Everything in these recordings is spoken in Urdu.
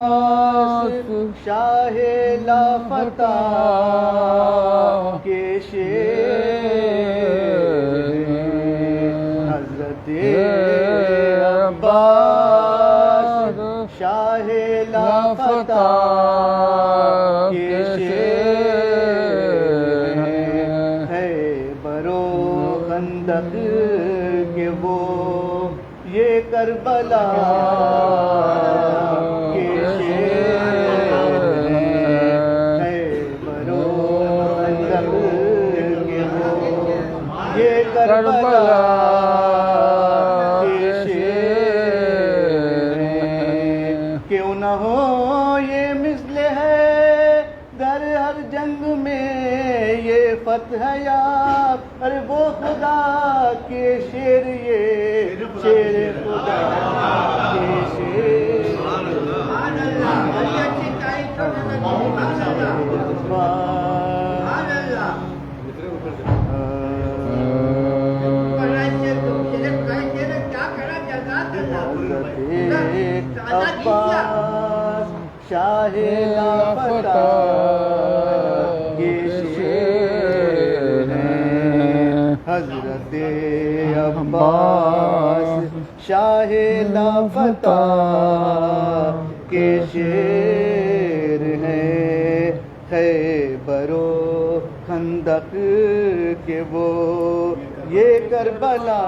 شاہ لافتہ کے شیر حضرت عباس شاہ لافتہ کے شیر ہے برو خندق کے وہ یہ کربلا کربلا کے شیر کیوں نہ ہو یہ مثل ہے در ہر جنگ میں یہ فتح یاب ارے وہ خدا کے شیر یہ شیر خدا کے شیر عباس شاہ لافتہ کے شیر حضرت عباس شاہ لافتہ کے شیر ہیں خیبر و خندق کے وہ یہ کربلا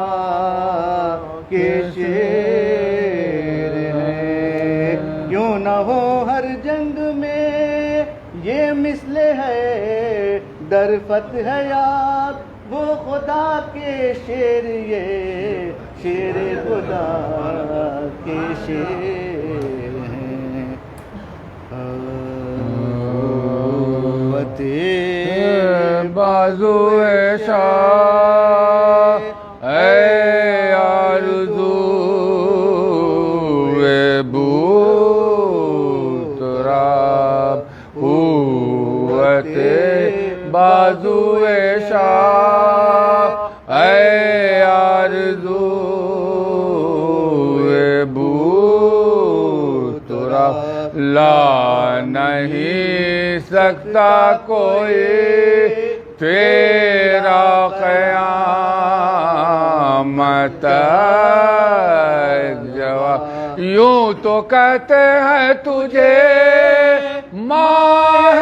کے شیر ہیں کیوں نہ ہو ہر جنگ میں یہ مثل ہے در فتح یاب وہ خدا کے شیر یہ شیر خدا کے شیر ہیں بازو شاہ اے آرزو بوتراب قوت بازو شاہ اے آرزو بوتراب لا نہیں سکتا کوئی تیرا قیامت جواب یوں تو کہتے ہیں تجھے ماہ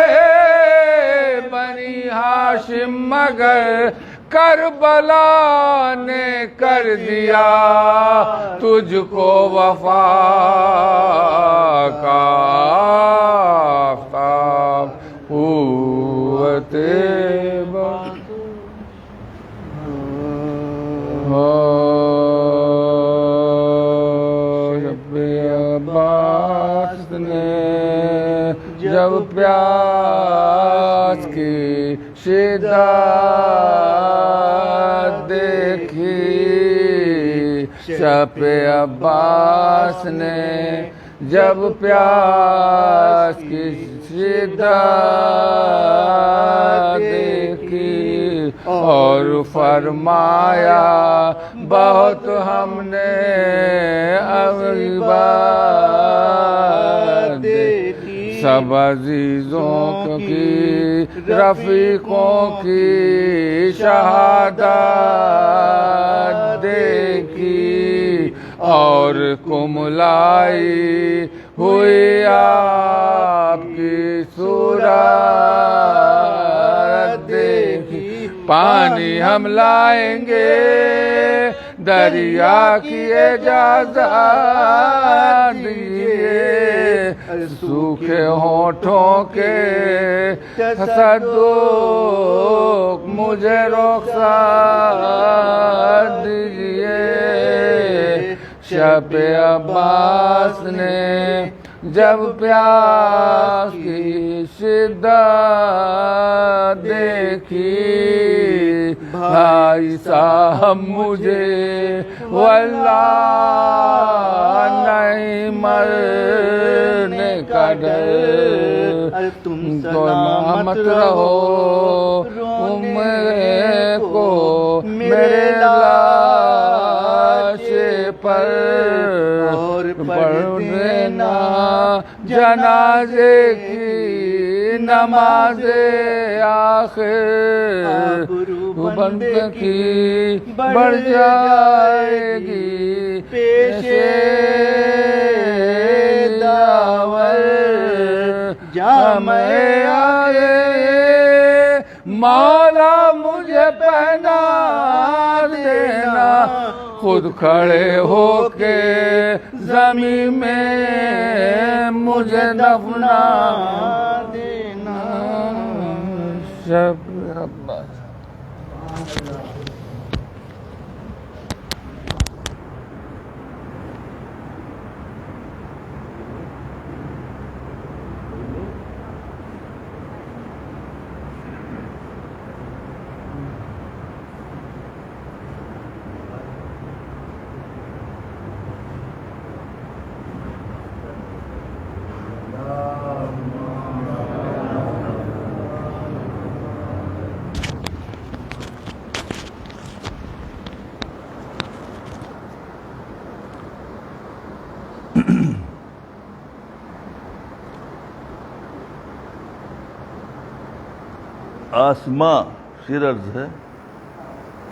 بنی ہاشم مگر کربلا نے کر دیا تجھ کو وفا کا آفتاب قوت عباس نے جب پیاس کی شدت دیکھی شب عباس نے جب پیاس کی شدت دیکھی اور فرمایا بہت ہم نے عبادت دیکھی سب عزیزوں کی رفیقوں کی شہادت دیکھی اور کملائی ہوئی آپ کی صورت دیکھی پانی ہم لائیں گے دریا کی اجازت دیجیے سوکھے ہونٹوں کے تصدق مجھے رخصت دیجیے شب عباس نے جب پیاس کی شدت دیکھی بھائی صاحب مجھے واللہ نہیں مرنے کا ڈر تم سلامت رہو میرے کو میرے لاش پر اور پڑھ دینا جنازے کی نماز آخر بندے کی بڑھ جائے گی پیش داور جامع آگے مولا مجھے پہنا دینا خود کھڑے ہو کے زمین میں مجھے دفنا دینا. شب عباس. آسماں شیر عرض ہے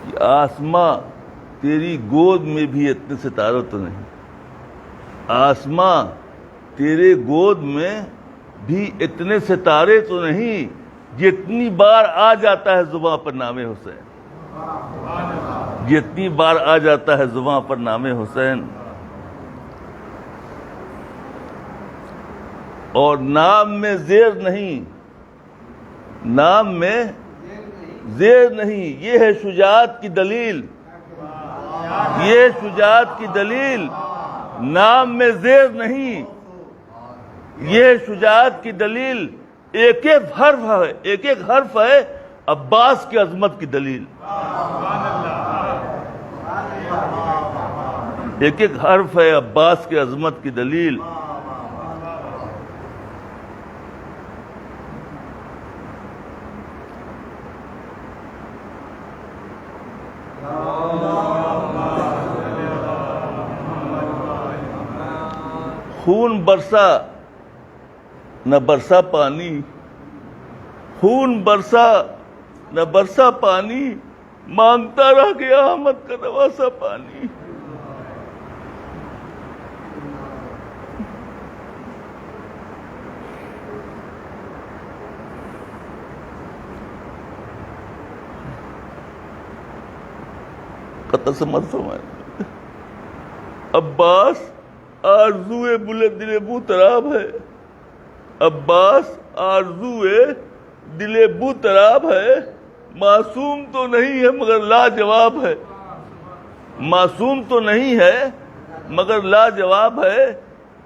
کہ آسماں تیری گود میں بھی اتنے ستارے تو نہیں. آسماں تیرے گود میں بھی اتنے ستارے تو نہیں جتنی بار آ جاتا ہے زباں پر نام حسین. جتنی بار آ جاتا ہے زباں پر نام حسین. اور نام میں زیر نہیں، نام میں زیر نہیں، یہ ہے شجاعت کی دلیل. یہ شجاعت کی دلیل نام میں زیر نہیں، یہ شجاعت کی دلیل. ایک ایک حرف ہے، ایک ایک حرف ہے عباس کی عظمت کی دلیل. ایک ایک حرف ہے عباس کی عظمت کی دلیل. خون برسا نہ برسا پانی، خون برسا نہ برسا پانی، مانگتا رہ گیا احمد کا نواسا پانی. قطر سے مت فرمائے. عباس آرزوئے دل بو تراب ہے. عباس آرزوئے دل بو تراب ہے. معصوم تو نہیں ہے مگر لاجواب ہے. معصوم تو نہیں ہے مگر لاجواب ہے.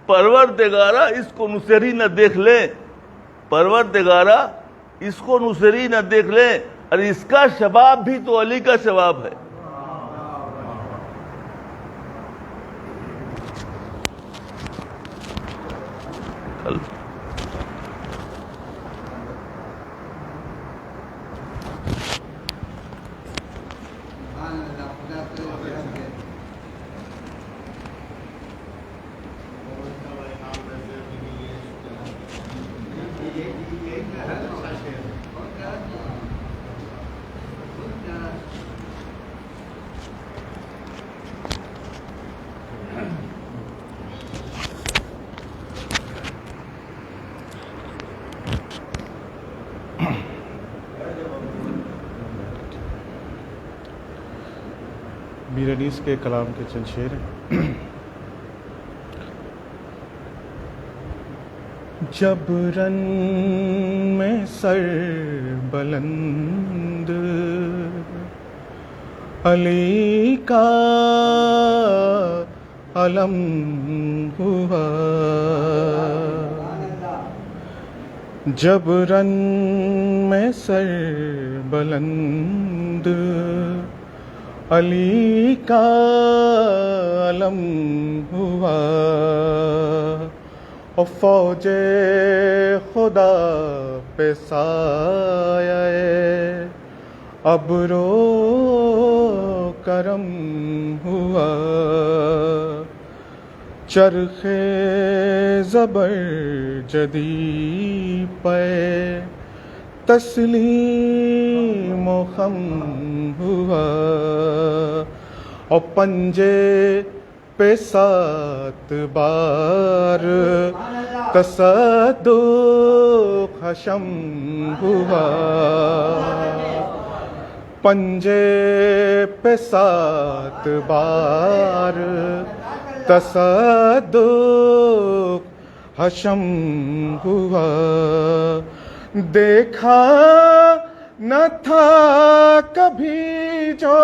پروردگارہ اس کو نصیری نہ دیکھ لے. پروردگارہ اس کو نصیری نہ دیکھ لے. اور اس کا شباب بھی تو علی کا شباب ہے. میر انیس کے کلام کے چند شعر ہیں. جب رن میں سر بلند علی کا علم ہوا، جب رن میں سر بلند علی کا علم ہوا، اور فوج خدا پہ سایہ ابر و کرم ہوا، چرخ زبر جدی پہ تسلیم و خم ہوا، اور پنجے پہ 7 بار تصدق حشم ہوا، پنجے پہ 7 بار تصدق حشم ہوا، دیکھا نہ تھا کبھی جو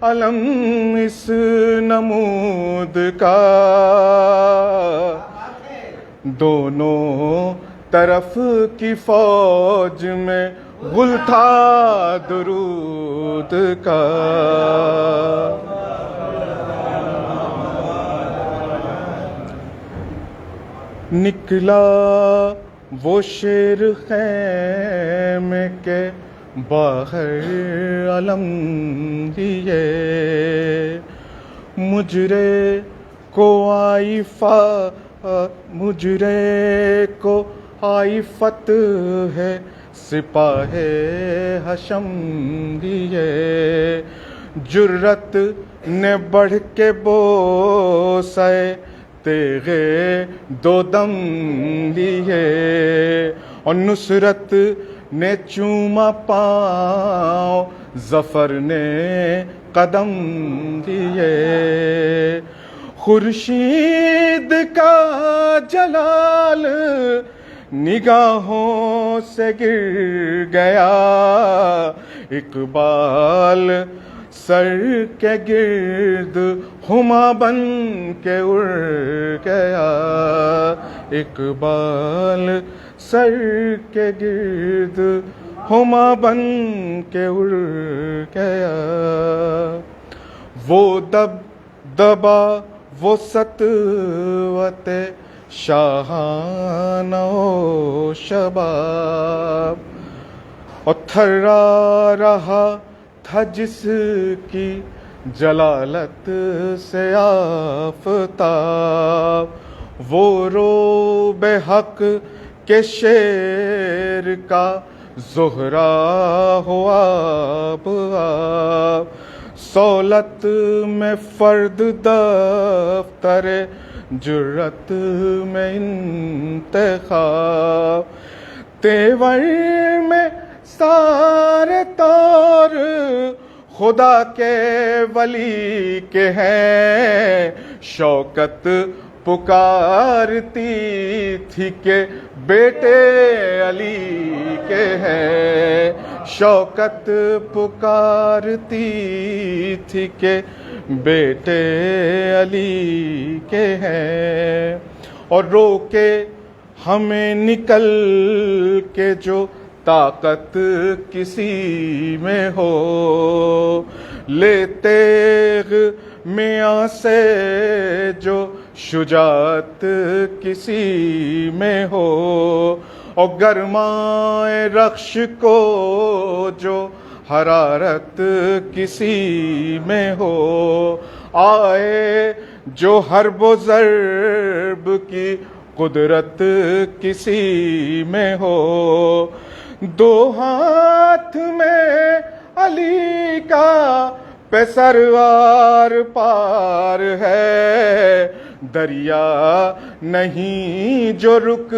علم اس نمود کا، دونوں طرف کی فوج میں غل تھا درود کا۔ نکلا وہ شیر خیمے کے باہر علم لیے، مجرے کو آئی فتح ہے سپاہ حشم لیے، جرت نے بڑھ کے بوسے تیغے 2 دم لیے، اور نصرت نے چوما پاؤں ظفر نے قدم لیے، خورشید کا جلال نگاہوں سے گر گیا، اقبال سر کے گرد ہما بن کے اڑ گیا، اقبال سر کے گرد ہما بن کے اڑ گیا، وہ دبدبا وہ سطوت شاہانہ و شباب، اور تھرا رہا تھا جس کی جلالت سے آفتاب، وہ روب حق کے شیر کا زہرا ہوا آب، سولت میں فرد دفتر جرت میں انتخاب، تیور میں سارے طور خدا کے ولی کے ہیں، شوکت پکارتی تھی کہ بیٹے علی کے ہیں، شوکت پکارتی تھی کہ بیٹے علی کے ہیں، اور روکے ہمیں نکل کے جو طاقت کسی میں ہو، لے تیغ میاں سے جو شجاعت کسی میں ہو، اور گرمائے رخش کو جو حرارت کسی میں ہو، آئے جو حرب و ضرب کی قدرت کسی میں ہو، 2 ہاتھ میں علی کا سروار پار ہے، دریا نہیں جو رک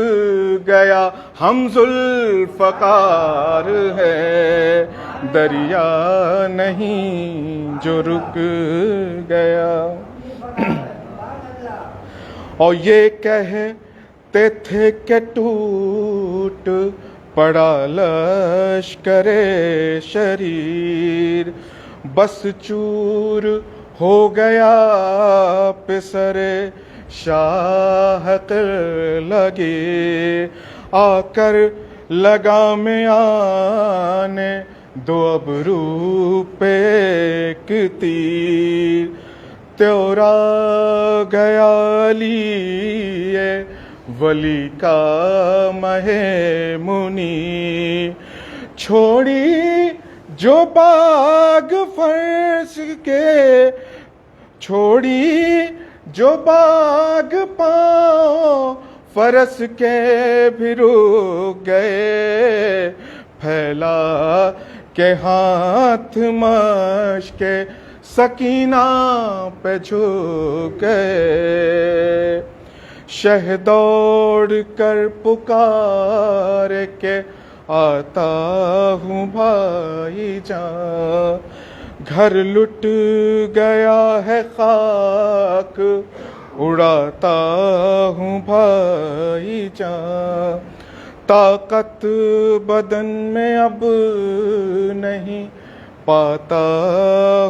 گیا ہم ذوالفقار ہے، دریا نہیں جو رک گیا، اور یہ کہتے تھے کہ ٹوٹ پڑا لشکر شریر، بس چور ہو گیا پسر شاہ لگے، آ کر لگا میں آنے 2 ابرو پہ ایک تیر، تیورا گیا علی ولی کا مہ منی، چھوڑی جو باغ فرش کے، چھوڑی جو باغ پاؤں فرس کے بھی رک گئے، پھیلا کے ہاتھ مشق سکینہ پہ جھک گئے، شہ دوڑ کر پکار کے آتا ہوں بھائی جان، گھر لٹ گیا ہے خاک اڑاتا ہوں بھائی جان، طاقت بدن میں اب نہیں پاتا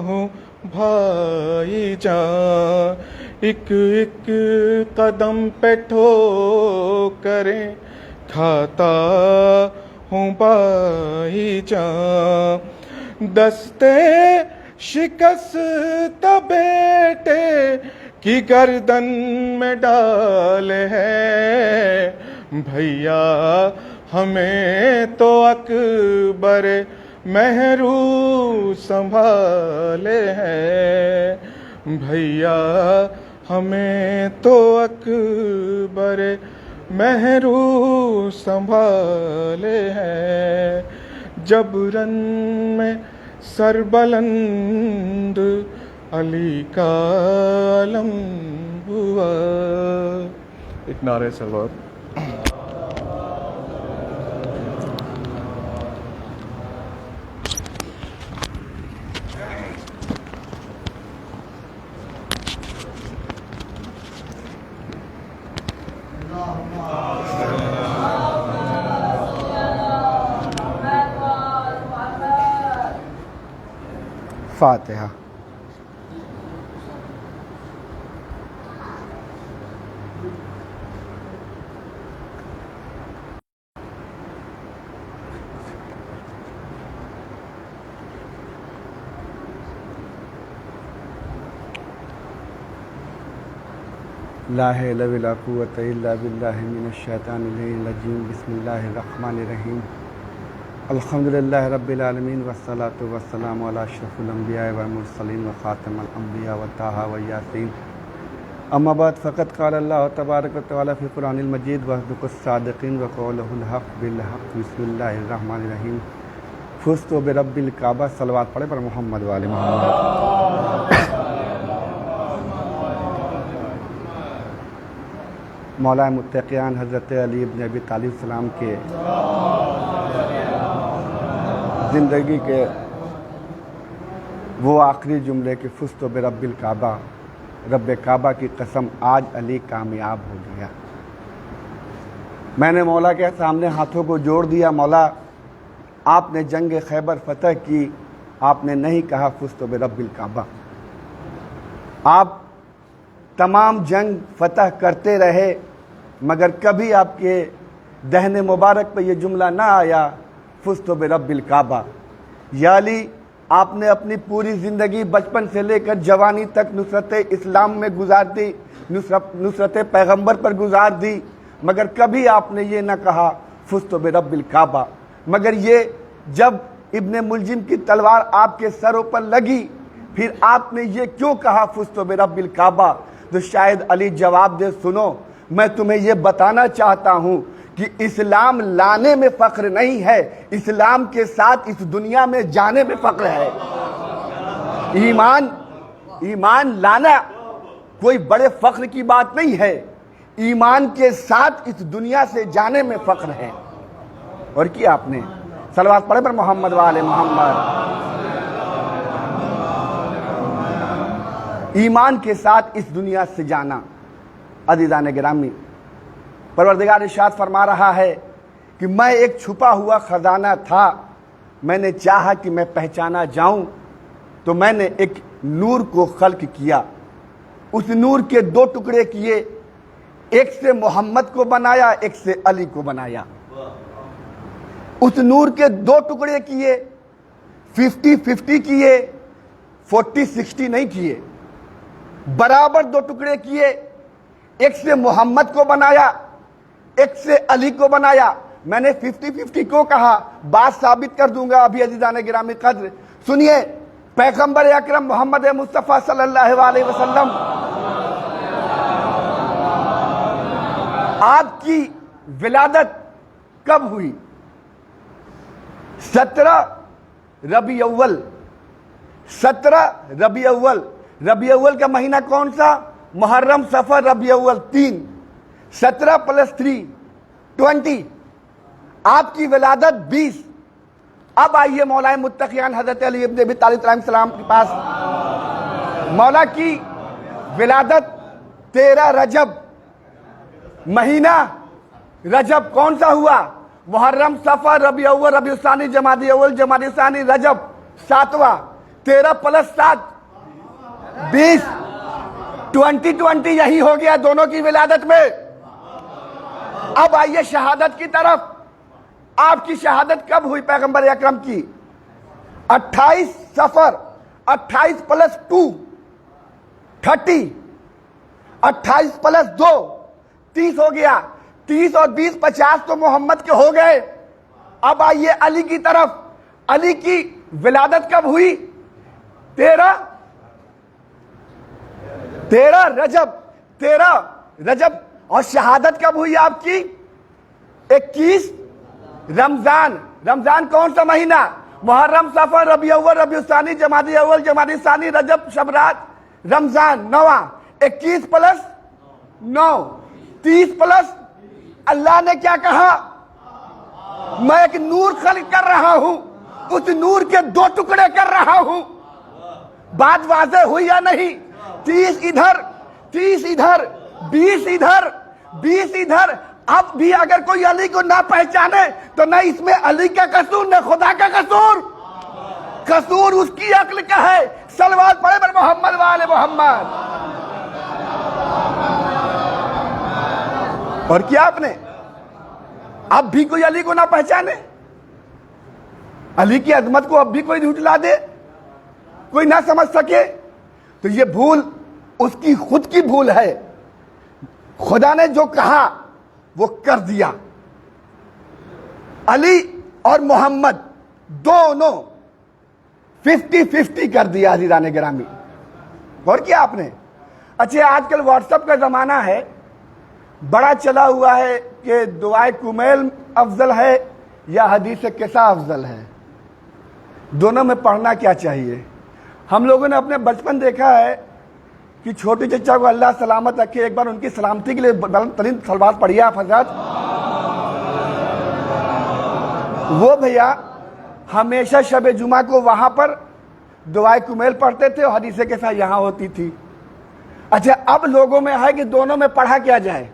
ہوں بھائی جان، ایک ایک قدم پہ ٹھوکریں کھاتا ہوں بھائی جان، دستے شکست بیٹے کی گردن میں ڈال ہے، بھیا ہمیں تو اکبر مہرو سنبھالے ہے، بھیا ہمیں تو اکبر مہرو سنبھالے ہے، جبرن میں سربلند علی کا علم ہوا۔ ایک نعرہ سلوات۔ فاتحہ۔ لا حول ولا قوة الا باللہ من الشیطان الرجیم، بسم اللہ الرحمن الرحیم، الحمدللہ رب العالمین، والصلاة والسلام علی اشرف الانبیاء والمرسلین وخاتم الانبیاء وطٰہٰ ویاسین، اما بعد فقد قال اللہ تبارک وتعالی فی القرآن المجید واصدق الصادقین وقولہ الحق بالحق، بسم اللہ الرحمن الرحیم، فزت برب الکعبہ۔ صلوات پڑھے پر محمد وآل محمد۔ مولا متقیان حضرت علی ابن ابی طالب السلام کے زندگی کے وہ آخری جملے کہ فزت برب الکعبہ، رب کعبہ کی قسم آج علی کامیاب ہو گیا۔ میں نے مولا کے سامنے ہاتھوں کو جوڑ دیا، مولا آپ نے جنگ خیبر فتح کی، آپ نے نہیں کہا فزت برب الکعبہ، آپ تمام جنگ فتح کرتے رہے مگر کبھی آپ کے دہن مبارک پہ یہ جملہ نہ آیا فزت برب الکعبہ۔ یا علی، آپ نے اپنی پوری زندگی بچپن سے لے کر جوانی تک نصرت اسلام میں گزار دی، نصرت پیغمبر پر گزار دی، مگر کبھی آپ نے یہ نہ کہا فزت برب الکعبہ۔ مگر یہ جب ابن ملجم کی تلوار آپ کے سروں پر لگی پھر آپ نے یہ کیوں کہا فزت برب الکعبہ؟ تو شاید علی جواب دے، سنو میں تمہیں یہ بتانا چاہتا ہوں کہ اسلام لانے میں فخر نہیں ہے، اسلام کے ساتھ اس دنیا میں جانے میں فخر ہے۔ ایمان لانا کوئی بڑے فخر کی بات نہیں ہے، ایمان کے ساتھ اس دنیا سے جانے میں فخر ہے۔ اور کیا آپ نے صلوات پڑھے پر محمد وآل محمد۔ ایمان کے ساتھ اس دنیا سے جانا۔ عزیزان گرامی، پروردگار ارشاد فرما رہا ہے کہ میں ایک چھپا ہوا خزانہ تھا، میں نے چاہا کہ میں پہچانا جاؤں تو میں نے ایک نور کو خلق کیا، اس نور کے دو ٹکڑے کیے، ایک سے محمد کو بنایا، ایک سے علی کو بنایا۔ اس نور کے دو ٹکڑے کیے، 50-50 کیے، 40-60 نہیں کیے، برابر دو ٹکڑے کیے، ایک سے محمد کو بنایا، ایک سے علی کو بنایا۔ میں نے 50-50 کیوں کہا؟ بات ثابت کر دوں گا ابھی عزیزان گرامی قدر۔ سنیے، پیغمبر اکرم محمد مصطفیٰ صلی اللہ علیہ وسلم کی ولادت کب ہوئی؟ 17 ربیع اول. 17 ربیع اول. ربیع اول کا مہینہ کون سا؟ محرم، صفر، ربیع اول 3. 17 + 3 20. آپ کی ولادت 20. اب آئیے مولا متقیان حضرت علی ابن ابی طالب علیہ السلام کے پاس. مولا کی ولادت 13 رجب. مہینہ رجب کون سا ہوا؟ محرم، صفر، ربیع اول، ربیع الثانی، جمادی اول، جمادی ثانی، رجب 7واں. 13 + 7 20. 20 یہی ہو گیا دونوں کی ولادت میں. اب آئیے شہادت کی طرف. آپ کی شہادت کب ہوئی پیغمبر اکرم کی؟ 28 صفر. 28 + 2 30. 28 + 2 30 ہو گیا. 30 اور 20 50 تو محمد کے ہو گئے. اب آئیے علی کی طرف. علی کی ولادت کب ہوئی؟ 13 رجب. 13 رجب. اور شہادت کب ہوئی آپ کی؟ 21 رمضان. رمضان کون سا مہینہ؟ محرم، صفر، ربیع اول، ربیع الثانی، جمادی اول، جمادی ثانی، رجب، شبرات، رمضان 9واں. 21 + 9 30 اللہ نے کیا کہا؟ میں ایک نور خلق کر رہا ہوں، اس نور کے 2 ٹکڑے کر رہا ہوں. بات واضح ہوئی یا نہیں؟ 30 ادھر، 30 ادھر، 20 ادھر، 20 ادھر. اب بھی اگر کوئی علی کو نہ پہچانے تو نہ اس میں علی کا قصور نہ خدا کا قصور. قصور اس کی عقل کا ہے. صلوات پڑھے بر محمد وآل محمد. اور کیا آپ نے اب بھی کوئی علی کو نہ پہچانے؟ علی کی عظمت کو اب بھی کوئی جھٹلا دے، کوئی نہ سمجھ سکے تو یہ بھول اس کی خود کی بھول ہے. خدا نے جو کہا وہ کر دیا. علی اور محمد دونوں 50-50 کر دیا عزیزان گرامی. اور کیا آپ نے؟ اچھا آج کل واٹس ایپ کا زمانہ ہے، بڑا چلا ہوا ہے کہ دعائے کمیل افضل ہے یا حدیث قصہ افضل ہے. دونوں میں پڑھنا کیا چاہیے؟ ہم لوگوں نے اپنے بچپن دیکھا ہے کہ چھوٹے چچا کو اللہ سلامت رکھے، ایک بار ان کی سلامتی کے لیے بلند ترین صلوات پڑھیے آپ حضرات. وہ بھیا ہمیشہ شب جمعہ کو وہاں پر دعائے کمیل پڑھتے تھے اور حدیث قصہ یہاں ہوتی تھی. اچھا اب لوگوں میں ہے کہ دونوں میں پڑھا کیا جائے،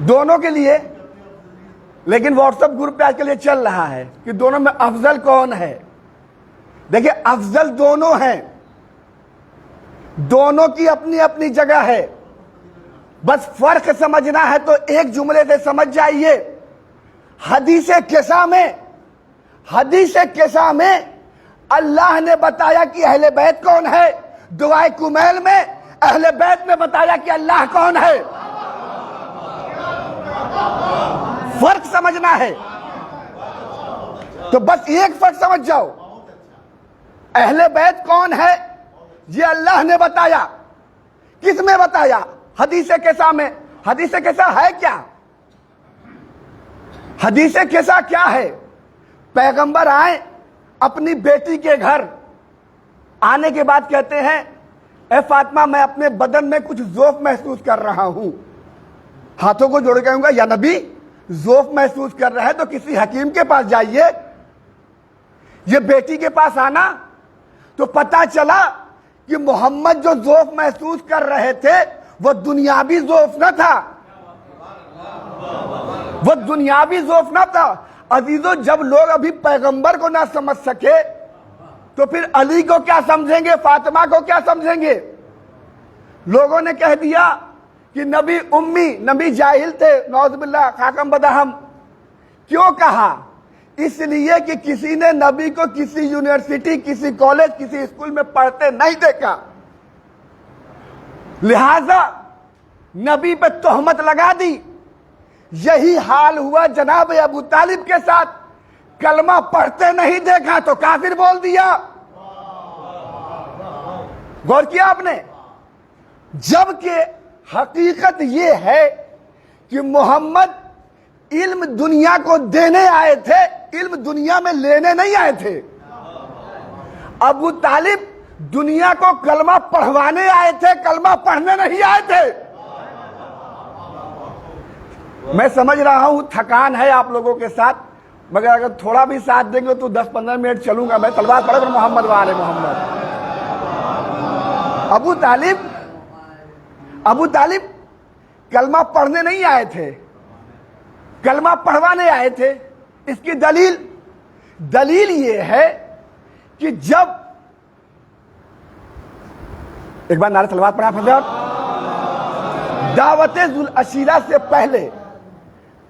دونوں کے لیے. لیکن واٹس ایپ گروپ پہ آج کل یہ چل رہا ہے کہ دونوں میں افضل کون ہے. دیکھیں افضل دونوں ہیں، دونوں کی اپنی اپنی جگہ ہے. بس فرق سمجھنا ہے تو ایک جملے سے سمجھ جائیے. حدیث قصہ میں اللہ نے بتایا کہ اہل بیت کون ہے. دعائے کمیل میں اہل بیت نے بتایا کہ اللہ کون ہے. فرق سمجھنا ہے تو بس ایک فرق سمجھ جاؤ. اہل بیت کون ہے یہ اللہ نے بتایا. کس میں بتایا؟ حدیث قصہ میں. حدیث قصہ ہے کیا؟ حدیث قصہ کیا ہے؟ پیغمبر آئے اپنی بیٹی کے گھر، آنے کے بعد کہتے ہیں اے فاطمہ میں اپنے بدن میں کچھ ذوف محسوس کر رہا ہوں. ہاتھوں کو جوڑ کے کہوں گا یا نبی ذوف محسوس کر رہا ہے تو کسی حکیم کے پاس جائیے. یہ بیٹی کے پاس آنا تو پتا چلا کہ محمد جو ذوف محسوس کر رہے تھے وہ دنیاوی ذوف نہ تھا. وہ دنیاوی ذوف نہ تھا. عزیزو جب لوگ ابھی پیغمبر کو نہ سمجھ سکے تو پھر علی کو کیا سمجھیں گے، فاطمہ کو کیا سمجھیں گے؟ لوگوں نے کہہ دیا کہ نبی امی، نبی جاہل تھے، نعوذ باللہ خاکم بدہم. کیوں کہا؟ اس لیے کہ کسی نے نبی کو کسی یونیورسٹی، کسی کالج، کسی اسکول میں پڑھتے نہیں دیکھا، لہذا نبی پہ تہمت لگا دی. یہی حال ہوا جناب ابو طالب کے ساتھ. کلمہ پڑھتے نہیں دیکھا تو کافر بول دیا. غور کیا آپ نے؟ جبکہ حقیقت یہ ہے کہ محمد علم دنیا کو دینے آئے تھے، علم دنیا میں لینے نہیں آئے تھے۔ ابو طالب دنیا کو کلمہ پڑھوانے آئے تھے، کلمہ پڑھنے نہیں آئے تھے۔ میں سمجھ رہا ہوں تھکان ہے آپ لوگوں کے ساتھ، مگر اگر تھوڑا بھی ساتھ دیں گے تو 10-15 منٹ چلوں گا میں۔ تلوار پڑھ کر محمد وآل محمد۔ ابو طالب کلمہ پڑھنے نہیں آئے تھے، کلمہ پڑھوانے آئے تھے۔ اس کی دلیل یہ ہے کہ جب ایک بار نعرہ تلوار پڑھا حضرت، دعوت ذوالعشیرہ سے پہلے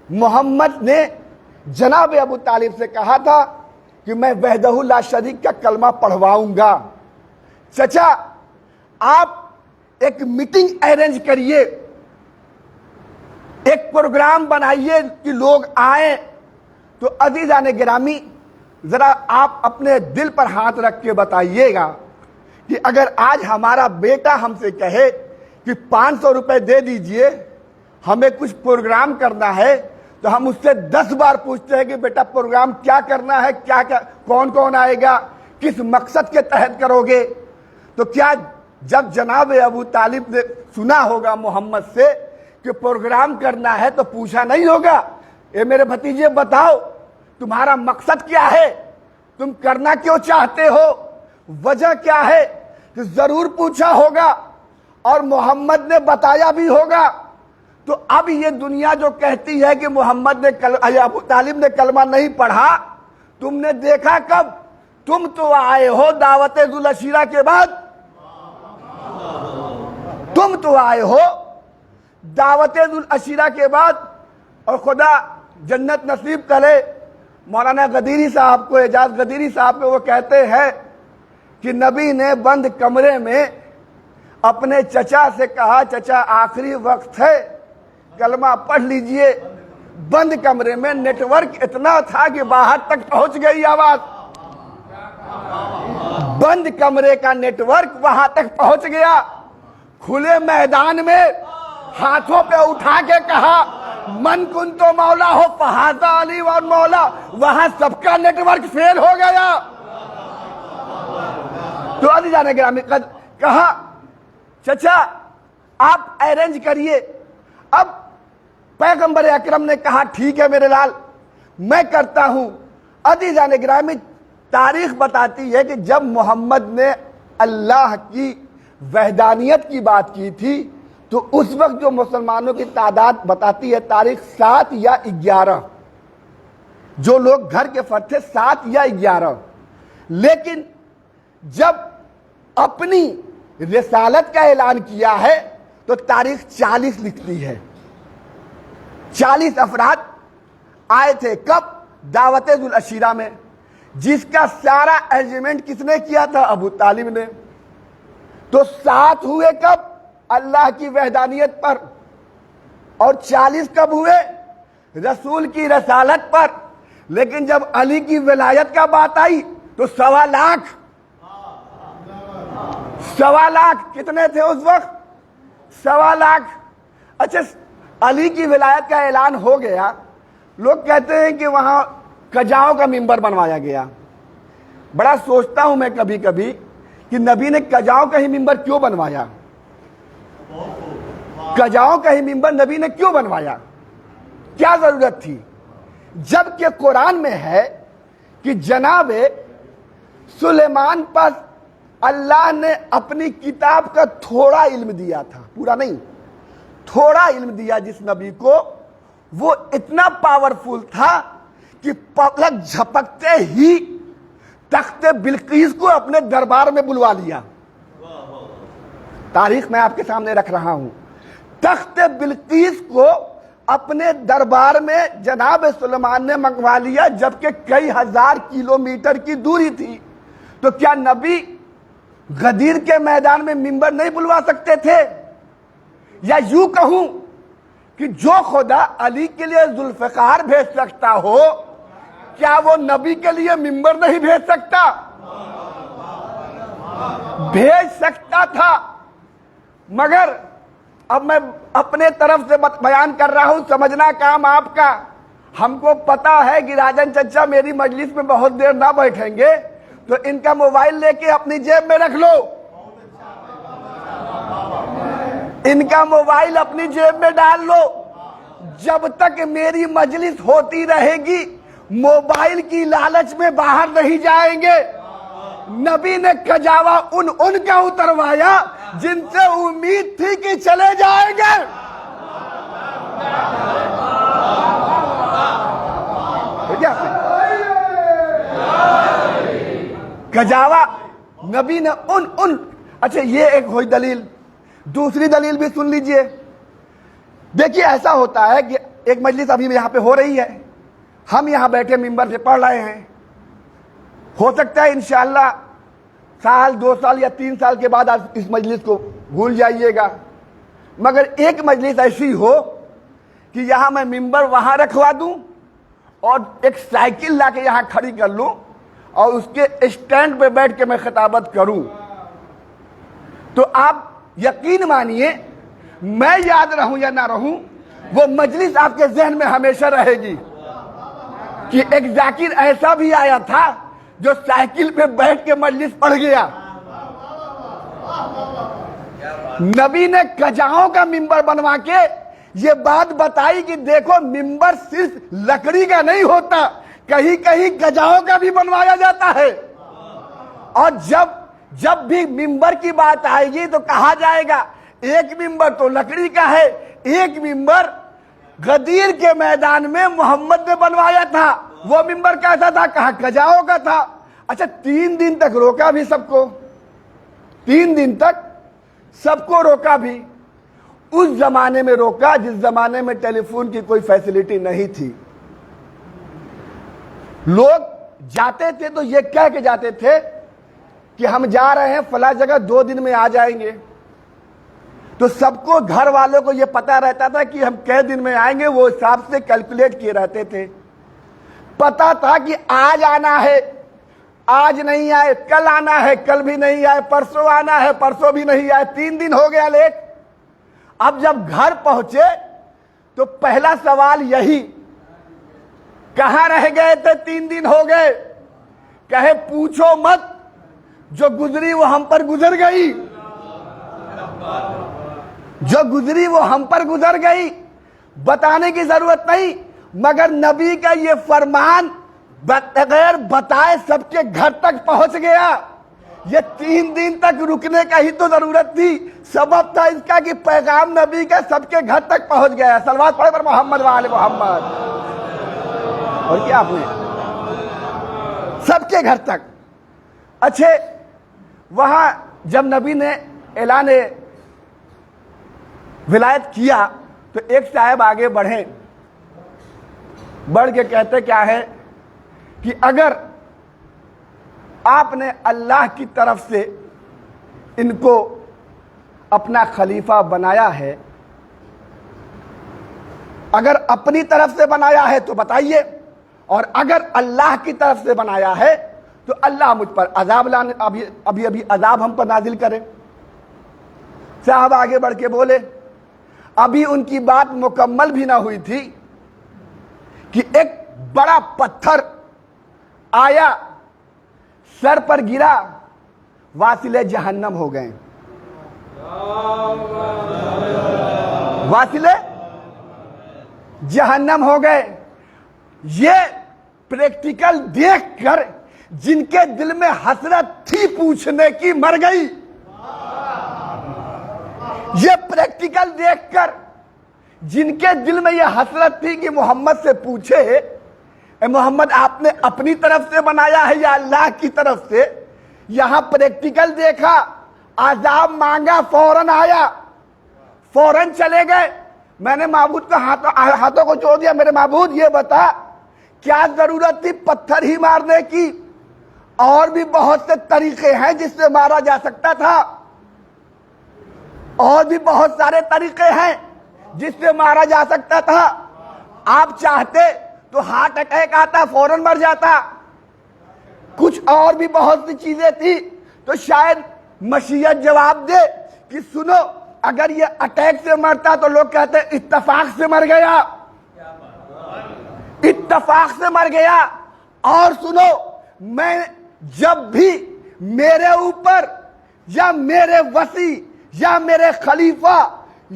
محمد نے جناب ابو طالب سے کہا تھا کہ میں وحدہ لا شریک کا کلمہ پڑھواؤں گا۔ چچا آپ ایک میٹنگ ارینج کریے، ایک پروگرام بنائیے کہ لوگ آئیں۔ تو عزیزان گرامی ذرا آپ اپنے دل پر ہاتھ رکھ کے بتائیے گا کہ اگر آج ہمارا بیٹا ہم سے کہے کہ 500 روپے دے دیجئے ہمیں کچھ پروگرام کرنا ہے، تو ہم اس سے 10 بار پوچھتے ہیں کہ بیٹا پروگرام کیا کرنا ہے، کون کون آئے گا، کس مقصد کے تحت کرو گے؟ تو کیا جب جناب ابو طالب نے سنا ہوگا محمد سے کہ پروگرام کرنا ہے تو پوچھا نہیں ہوگا اے میرے بھتیجے بتاؤ تمہارا مقصد کیا ہے، تم کرنا کیوں چاہتے ہو، وجہ کیا ہے؟ تو ضرور پوچھا ہوگا اور محمد نے بتایا بھی ہوگا۔ تو اب یہ دنیا جو کہتی ہے کہ محمد نے ابو طالب نے کلمہ نہیں پڑھا، تم نے دیکھا کب؟ تم تو آئے ہو دعوت ذوالعشیرہ کے بعد، تم تو آئے ہو دعوت ذوالعشیرہ کے بعد۔ اور خدا جنت نصیب کرے مولانا غدیری صاحب کو، اعجاز غدیری صاحب کو، وہ کہتے ہیں کہ نبی نے بند کمرے میں اپنے چچا سے کہا چچا آخری وقت ہے کلمہ پڑھ لیجئے۔ بند کمرے میں نیٹ ورک اتنا تھا کہ باہر تک پہنچ گئی آواز، بند کمرے کا نیٹ ورک وہاں تک پہنچ گیا۔ کھلے میدان میں ہاتھوں پہ اٹھا کے کہا من کن تو مولا ہو فہذا علی و مولا، وہاں سب کا نیٹ ورک فیل ہو گیا۔ تو عزیزان گرامی کہا چچا آپ ارینج کریے۔ اب پیغمبر اکرم نے کہا ٹھیک ہے میرے لال میں کرتا ہوں۔ عزیزان گرامی تاریخ بتاتی ہے کہ جب محمد نے اللہ کی وحدانیت کی بات کی تھی تو اس وقت جو مسلمانوں کی تعداد بتاتی ہے تاریخ 7 یا 11، جو لوگ گھر کے فرد تھے 7 یا 11، لیکن جب اپنی رسالت کا اعلان کیا ہے تو تاریخ 40 لکھتی ہے۔ 40 افراد آئے تھے کب؟ دعوت ذوالعشیرہ میں، جس کا سارا ارینجمنٹ کس نے کیا تھا؟ ابو طالب نے۔ تو 7 ہوئے کب؟ اللہ کی وحدانیت پر، اور 40 کب ہوئے؟ رسول کی رسالت پر۔ لیکن جب علی کی ولایت کا بات آئی تو 1.25 لاکھ، 1.25 لاکھ کتنے تھے اس وقت؟ 1.25 لاکھ۔ اچھا علی کی ولایت کا اعلان ہو گیا، لوگ کہتے ہیں کہ وہاں کجاؤں کا ممبر بنوایا گیا۔ بڑا سوچتا ہوں میں کبھی کبھی کہ نبی نے کجاؤں کا ہی ممبر کیوں بنوایا؟ کجاؤں کا ہی ممبر نبی نے کیوں بنوایا؟ کیا ضرورت تھی؟ جبکہ قرآن میں ہے کہ جناب سلیمان پر اللہ نے اپنی کتاب کا تھوڑا علم دیا تھا، پورا نہیں، تھوڑا علم دیا جس نبی کو، وہ اتنا پاورفل تھا کہ پلک جھپکتے ہی تخت بلقیس کو اپنے دربار میں بلوا لیا۔ تاریخ میں آپ کے سامنے رکھ رہا ہوں، تخت بلقیس کو اپنے دربار میں جناب سلیمان نے منگوا لیا، جبکہ کئی ہزار کلومیٹر کی دوری تھی۔ تو کیا نبی غدیر کے میدان میں ممبر نہیں بلوا سکتے تھے؟ یا یوں کہوں کہ جو خدا علی کے لیے ذوالفقار بھیج سکتا ہو، کیا وہ نبی کے لیے ممبر نہیں بھیج سکتا؟ بھیج سکتا تھا، مگر اب میں اپنے طرف سے بیان کر رہا ہوں, سمجھنا کام آپ کا. ہم کو پتا ہے کہ راجن چچا میری مجلس میں بہت دیر نہ بیٹھیں گے, تو ان کا موبائل لے کے اپنی جیب میں رکھ لو, ان کا موبائل اپنی جیب میں ڈال لو. جب تک میری مجلس ہوتی رہے گی موبائل کی لالچ میں باہر نہیں جائیں گے. نبی نے کجاوا ان کا اتروایا جن سے امید تھی کہ چلے جائیں گے. کجاوا نبی نے اچھا یہ ایک ہوئی دلیل. دوسری دلیل بھی سن لیجئے. دیکھیے ایسا ہوتا ہے کہ ایک مجلس ابھی یہاں پہ ہو رہی ہے, ہم یہاں بیٹھے ممبر سے پڑھ رہے ہیں, ہو سکتا ہے انشاءاللہ سال 2 سال یا 3 سال کے بعد آپ اس مجلس کو بھول جائیے گا. مگر ایک مجلس ایسی ہو کہ یہاں میں ممبر وہاں رکھوا دوں اور ایک سائیکل لا کے یہاں کھڑی کر لوں اور اس کے اسٹینڈ پہ بیٹھ کے میں خطابت کروں, تو آپ یقین مانیے میں یاد رہوں یا نہ رہوں وہ مجلس آپ کے ذہن میں ہمیشہ رہے گی کہ ایک ذاکر ایسا بھی آیا تھا جو سائیکل پہ بیٹھ کے مجلس پڑھ گیا. نبی نے کجاؤں کا ممبر بنوا کے یہ بات بتائی کہ دیکھو ممبر صرف لکڑی کا نہیں ہوتا, کہیں کہیں گجاؤں کا بھی بنوایا جاتا ہے. اور جب بھی ممبر کی بات آئے گی تو کہا جائے گا ایک ممبر تو لکڑی کا ہے, ایک ممبر غدیر کے میدان میں محمد نے بنوایا تھا. وہ ممبر کیسا تھا؟ کہا گجاؤں کا تھا. اچھا 3 دن تک روکا بھی سب کو, 3 دن تک سب کو روکا بھی. اس زمانے میں روکا جس زمانے میں ٹیلی فون کی کوئی فیسلٹی نہیں تھی. لوگ جاتے تھے تو یہ کہہ کے جاتے تھے کہ ہم جا رہے ہیں فلاں جگہ 2 دن میں آ جائیں گے. تو سب کو گھر والوں کو یہ پتا رہتا تھا کہ ہم کئے دن میں آئیں گے, وہ حساب سے کیلکولیٹ کیے رہتے تھے. پتا تھا کہ آج آنا ہے, آج نہیں آئے, کل آنا ہے, کل بھی نہیں آئے, پرسوں آنا ہے, پرسوں بھی نہیں آئے, 3 دن ہو گیا لیٹ. اب جب گھر پہنچے تو پہلا سوال یہی, کہاں رہ گئے تھے 3 دن ہو گئے؟ کہے پوچھو مت, جو گزری وہ ہم پر گزر گئی, جو گزری وہ ہم پر گزر گئی, بتانے کی ضرورت نہیں. مگر نبی کا یہ فرمان بغیر بتائے سب کے گھر تک پہنچ گیا. یہ 3 دن تک رکنے کا ہی تو ضرورت تھی, سبب تھا اس کا کہ پیغام نبی کا سب کے گھر تک پہنچ گیا. صلوات پڑھے پر محمد و آل محمد. اور کیا آپ نے سب کے گھر تک. اچھے وہاں جب نبی نے اعلان ولایت کیا تو ایک صاحب آگے بڑھے, بڑھ کے کہتے کیا ہے کہ اگر آپ نے اللہ کی طرف سے ان کو اپنا خلیفہ بنایا ہے, اگر اپنی طرف سے بنایا ہے تو بتائیے, اور اگر اللہ کی طرف سے بنایا ہے تو اللہ مجھ پر عذاب لانے ابھی عذاب ہم پر نازل کرے. صاحب آگے بڑھ کے بولے, ابھی ان کی بات مکمل بھی نہ ہوئی تھی کہ ایک بڑا پتھر آیا, سر پر گرا, واصلے جہنم ہو گئے. واصلے جہنم ہو گئے. یہ پریکٹیکل دیکھ کر جن کے دل میں حسرت تھی پوچھنے کی مر گئی. یہ پریکٹیکل دیکھ کر جن کے دل میں یہ حسرت تھی کہ محمد سے پوچھے اے محمد آپ نے اپنی طرف سے بنایا ہے یا اللہ کی طرف سے, یہاں پریکٹیکل دیکھا, عذاب مانگا, فوراً آیا, فوراً چلے گئے. میں نے معبود کو ہاتھوں کو چھوڑ دیا, میرے معبود یہ بتا کیا ضرورت تھی پتھر ہی مارنے کی؟ اور بھی بہت سے طریقے ہیں جس سے مارا جا سکتا تھا, اور بھی بہت سارے طریقے ہیں جس سے مارا جا سکتا تھا. آپ چاہتے تو ہارٹ اٹیک آتا, فوراً مر جاتا. کچھ اور بھی بہت سی چیزیں تھی تو شاید مشیت جواب دے کہ سنو اگر یہ اٹیک سے مرتا تو لوگ کہتے اتفاق سے مر گیا، اتفاق سے مر گیا۔ اور سنو، میں جب بھی میرے اوپر یا میرے وصی یا میرے خلیفہ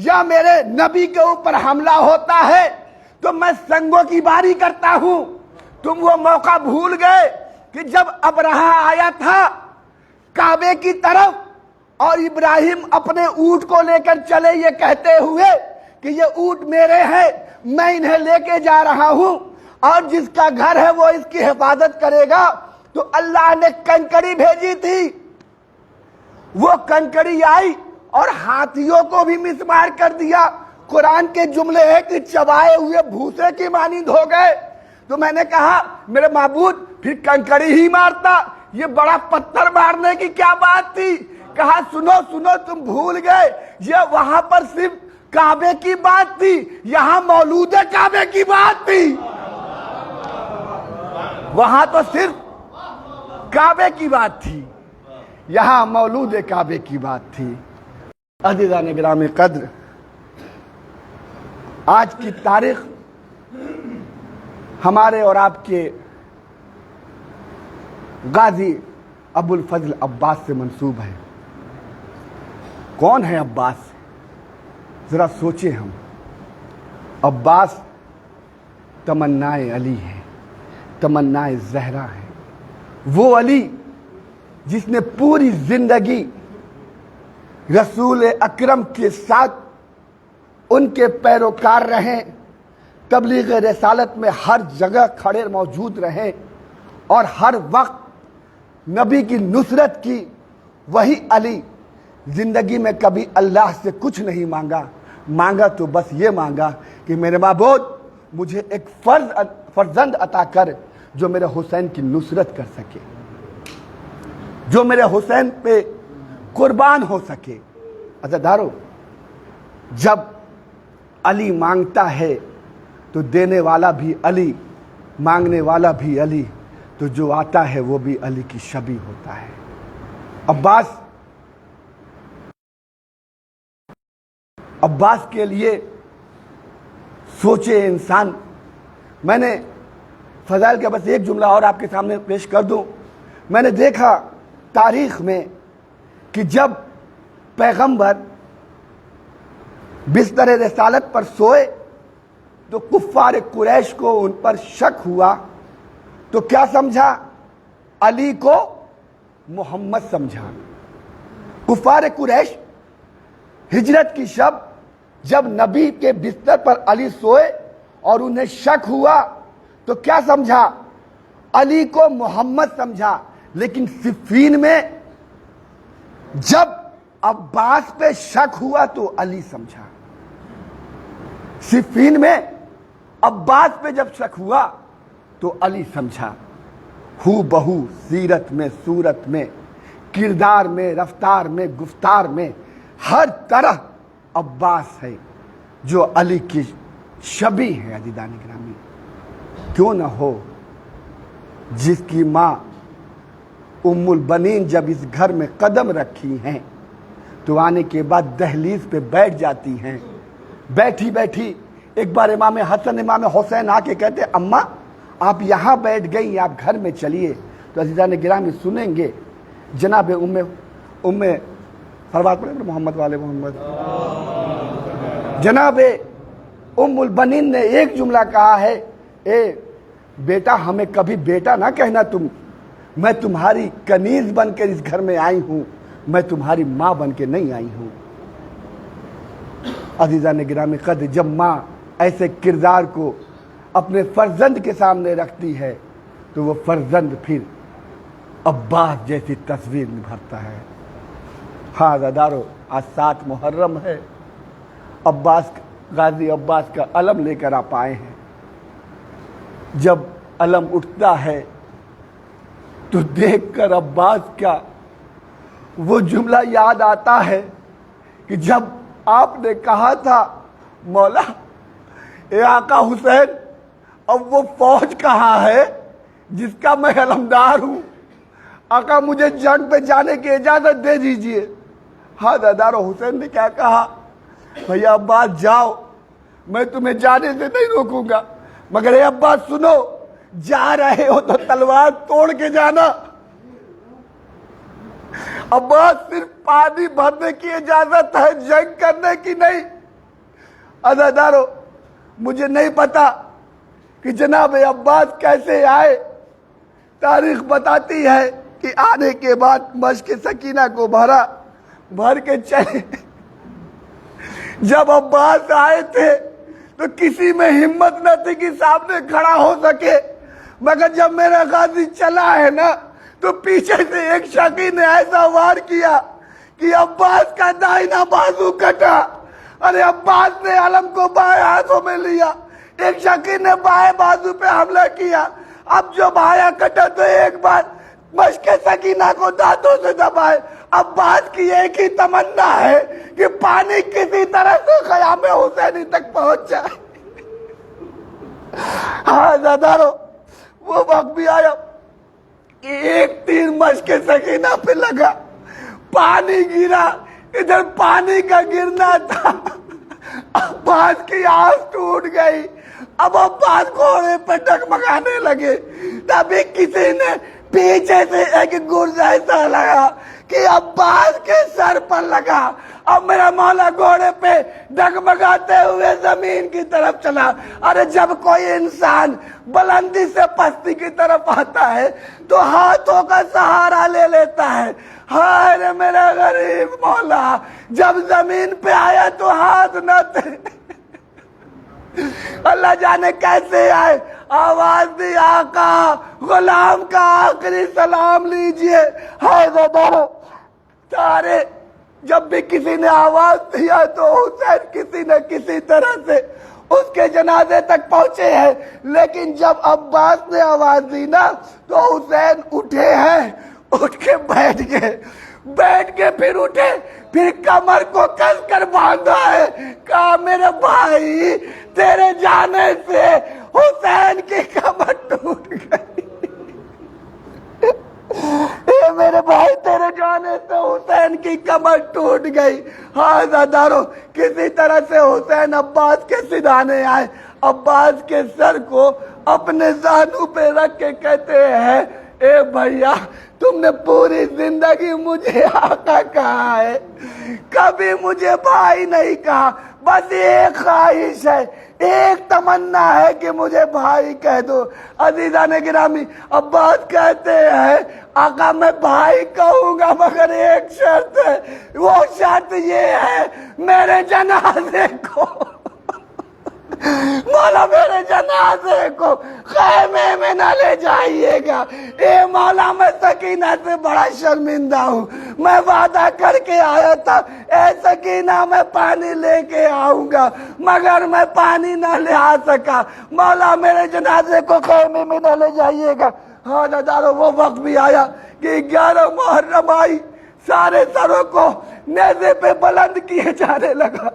یا میرے نبی کے اوپر حملہ ہوتا ہے تو میں سنگوں کی باری کرتا ہوں۔ تم وہ موقع بھول گئے کہ جب ابرہہ آیا تھا کعبے کی طرف اور ابراہیم اپنے اونٹ کو لے کر چلے یہ کہتے ہوئے کہ یہ اونٹ میرے ہیں، میں انہیں لے کے جا رہا ہوں اور جس کا گھر ہے وہ اس کی حفاظت کرے گا، تو اللہ نے کنکڑی بھیجی تھی۔ وہ کنکڑی آئی اور ہاتھیوں کو بھی مسمار کر دیا۔ قرآن کے جملے ہیں کہ چبائے ہوئے بھوسے کی مانند ہو گئے۔ تو میں نے کہا میرے معبود پھر کنکڑی ہی مارتا، یہ بڑا پتھر مارنے کی کیا بات تھی؟ کہا سنو سنو، تم بھول گئے، یہ وہاں پر صرف کعبے کی بات تھی، یہاں مولود کعبے کی بات تھی۔ وہاں تو صرف کعبے کی بات تھی، یہاں مولود کعبے کی بات تھی۔ عزیزان گرامی قدر، آج کی تاریخ ہمارے اور آپ کے غازی ابو الفضل عباس سے منسوب ہے۔ کون ہے عباس؟ ذرا سوچیں ہم۔ عباس تمنائے علی ہے، تمنائے زہرا ہے، وہ علی جس نے پوری زندگی رسول اکرم کے ساتھ ان کے پیروکار رہیں، تبلیغ رسالت میں ہر جگہ کھڑے موجود رہیں اور ہر وقت نبی کی نصرت کی۔ وہی علی زندگی میں کبھی اللہ سے کچھ نہیں مانگا تو بس یہ مانگا کہ میرے معبود مجھے ایک فرزند عطا کر جو میرے حسین کی نصرت کر سکے، جو میرے حسین پہ قربان ہو سکے۔ عزیزارو، جب علی مانگتا ہے تو دینے والا بھی علی، مانگنے والا بھی علی، تو جو آتا ہے وہ بھی علی کی شبیہ ہوتا ہے۔ عباس کے لیے سوچے انسان۔ میں نے فضائل کا بس ایک جملہ اور آپ کے سامنے پیش کر دوں۔ میں نے دیکھا تاریخ میں کہ جب پیغمبر بستر رسالت پر سوئے تو کفار قریش کو ان پر شک ہوا، تو کیا سمجھا؟ علی کو محمد سمجھا۔ کفار قریش ہجرت کی شب جب نبی کے بستر پر علی سوئے اور انہیں شک ہوا تو کیا سمجھا؟ علی کو محمد سمجھا۔ لیکن صفین میں جب عباس پہ شک ہوا تو علی سمجھا۔ صفین میں عباس پہ جب شک ہوا تو علی سمجھا۔ ہو بہو سیرت میں، صورت میں، کردار میں، رفتار میں، گفتار میں، ہر طرح عباس ہے جو علی کی شبیہ ہے۔ عزیزان گرامی، کیوں نہ ہو جس کی ماں ام البنین جب اس گھر میں قدم رکھی ہیں تو آنے کے بعد دہلیز پہ بیٹھ جاتی ہیں، بیٹھی بیٹھی ایک بار امام حسن امام حسین آ کے کہتے اماں آپ یہاں بیٹھ گئی، آپ گھر میں چلیے۔ تو عزیزان گرامی سنیں گے جناب ام فرمات پڑھیں گے محمد والے محمد، جناب ام البنین نے ایک جملہ کہا ہے، اے بیٹا ہمیں کبھی بیٹا نہ کہنا تم، میں تمہاری کنیز بن کر اس گھر میں آئی ہوں، میں تمہاری ماں بن کے نہیں آئی ہوں۔ عزیزان گرامی قدر، جب ماں ایسے کردار کو اپنے فرزند کے سامنے رکھتی ہے تو وہ فرزند پھر عباس جیسی تصویر نبھاتا ہے۔ ہاں عزیزارو، آج 7 محرم ہے، غازی عباس کا علم لے کر آپ آئے ہیں۔ جب علم اٹھتا ہے تو دیکھ کر عباس کا وہ جملہ یاد آتا ہے کہ جب آپ نے کہا تھا مولا اے آقا حسین، اب وہ فوج کہاں ہے جس کا میں علمدار ہوں؟ آقا مجھے جنگ پہ جانے کی اجازت دے دیجئے۔ ہاں عزیزارو، حسین نے کیا کہا؟ بھیا عباس جاؤ, میں تمہیں جانے سے نہیں روکوں گا, مگر اے عباس سنو, جا رہے ہو تو تلوار توڑ کے جانا. عباس صرف پانی بھرنے کی اجازت ہے, جنگ کرنے کی نہیں. عزیزانو, مجھے نہیں پتا کہ جناب عباس کیسے آئے. تاریخ بتاتی ہے کہ آنے کے بعد مشق سکینہ کو بھر کے چلے. جب عباس آئے تھے تو کسی میں ہمت نہ تھی کہ سامنے کھڑا ہو سکے, مگر جب میرا غازی چلا ہے نا تو پیچھے سے ایک شقی نے ایسا وار کیا کہ عباس کا دائنا بازو کٹا. ارے عباس نے علم کو بائیں ہاتھوں میں لیا, ایک شقی نے بائیں بازو پہ حملہ کیا. اب جو بھایا کٹا تو ایک بار مشق سکینہ کو دانتوں سے دبائے. عباس کی ایک ہی تمنا ہے کہ پانی کسی طرح سے خیام حسینی تک پہنچ جائے. ہاں زادارو, وہ وقت بھی آیا کہ ایک تیر مشق سکینہ پہ لگا, پانی گرا, ادھر پانی کا گرنا تھا. عباس کی آس ٹوٹ گئی. اب عباس گھوڑے پہ ڈگمگانے لگے. تبھی کسی نے پیچھے سے ایک گرزہ ایسا لگا کہ عباس کے سر پر لگا. اب میرا مولا گھوڑے پہ ڈگمگاتے ہوئے زمین کی طرف چلا. ارے جب کوئی انسان بلندی سے پستی کی طرف آتا ہے تو ہاتھوں کا سہارا لے لیتا ہے. ہائے رے میرا غریب مولا, جب زمین پہ آیا تو ہاتھ نہ تھے. اللہ جانے کیسے آئے. آواز دی آقا, غلام کا آخری سلام لیجئے. ہائے زدارو, سارے جب بھی کسی نے آواز دیا تو حسین کسی نہ کسی طرح سے اس کے جنازے تک پہنچے ہیں. لیکن جب عباس نے آواز دی نا تو حسین اٹھے ہیں, اٹھ کے بیٹھ کے پھر اٹھے, پھر کمر کو کس کر باندھا ہے. کہا میرے بھائی تیرے جانے سے حسین کی کمر ٹوٹ گئی. اے میرے بھائی تیرے جانے سے حسین کی کمر ٹوٹ گئی. ہاں زادارو, کسی طرح سے حسین عباس کے سدھانے آئے. عباس کے سر کو اپنے زانو پہ رکھ کے کہتے ہیں, اے بھیا تم نے پوری زندگی مجھے آقا کہا ہے, کبھی مجھے بھائی نہیں کہا. بس ایک خواہش ہے, ایک تمنا ہے کہ مجھے بھائی کہہ دو. عزیزان گرامی, عباس کہتے ہیں آقا میں بھائی کہوں گا مگر ایک شرط ہے. وہ شرط یہ ہے میرے جنازے کو مولا میرے جنازے کو خیمے میں نہ لے جائیے گا. اے مولا میں سکینہ سے بڑا شرمندہ ہوں. میں وعدہ کر کے آیا تھا اے سکینہ میں پانی لے کے آؤں گا, مگر میں پانی نہ لے آ سکا. مولا میرے جنازے کو خیمے میں نہ لے جائیے گا. ہاں نظارو, وہ وقت بھی آیا کہ 11 محرم آئی. سارے سروں کو نیزے پہ بلند کیے جانے لگا,